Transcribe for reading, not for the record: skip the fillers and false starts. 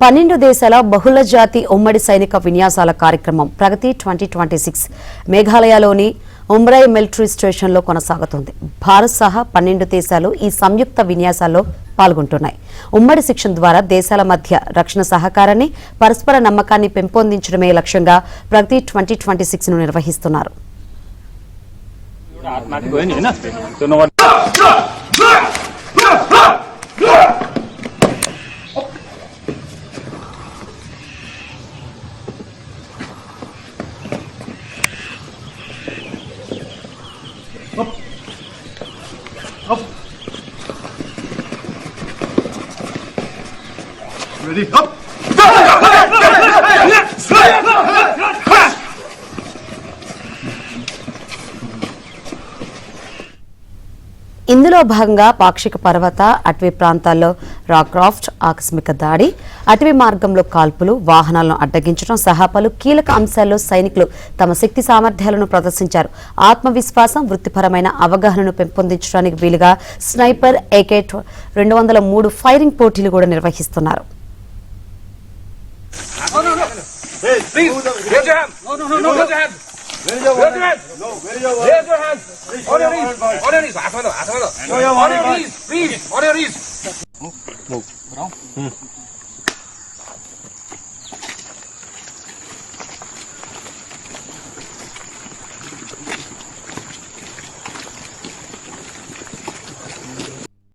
12 దేశాల బహుళ జాతి ఉమ్మడి సైనిక విన్యాసాల కార్యక్రమం ప్రగతి 2026 మేఘాలయలోని ఉమ్రై మిలిటరీ స్టేషన్లో కొనసాగుతుంది. భారత్ సహా 12 దేశాలు ఈ సంయుక్త విన్యాసాల్లో పాల్గొంటున్నాయి. ఉమ్మడి శిక్షణ ద్వారా దేశాల మధ్య రక్షణ సహకారాన్ని, పరస్పర నమ్మకాన్ని పెంపొందించడమే లక్ష్యంగా ప్రగతి 2026 ను నిర్వహిస్తున్నారు. Ready? Up! ఇందులో భాగంగా పాక్షిక పర్వత అటవీ ప్రాంతాల్లో రాక్రాఫ్ట్, ఆకస్మిక దాడి, అటవీ మార్గంలో కాల్పులు, వాహనాలను అడ్డగించడం సహా పలు కీలక అంశాల్లో సైనికులు తమ శక్తి సామర్థ్యాలను ప్రదర్శించారు. ఆత్మవిశ్వాసం, వృత్తిపరమైన అవగాహనను పెంపొందించడానికి వీలుగా స్నైపర్, AK-203 ఫైరింగ్ పోటీలు కూడా నిర్వహిస్తున్నారు. Please, raise your hand. No, raise your hand. Raise your hand. Raise your hand. On your knees. On your knees. On your knees. Please. On your knees. Move. Down.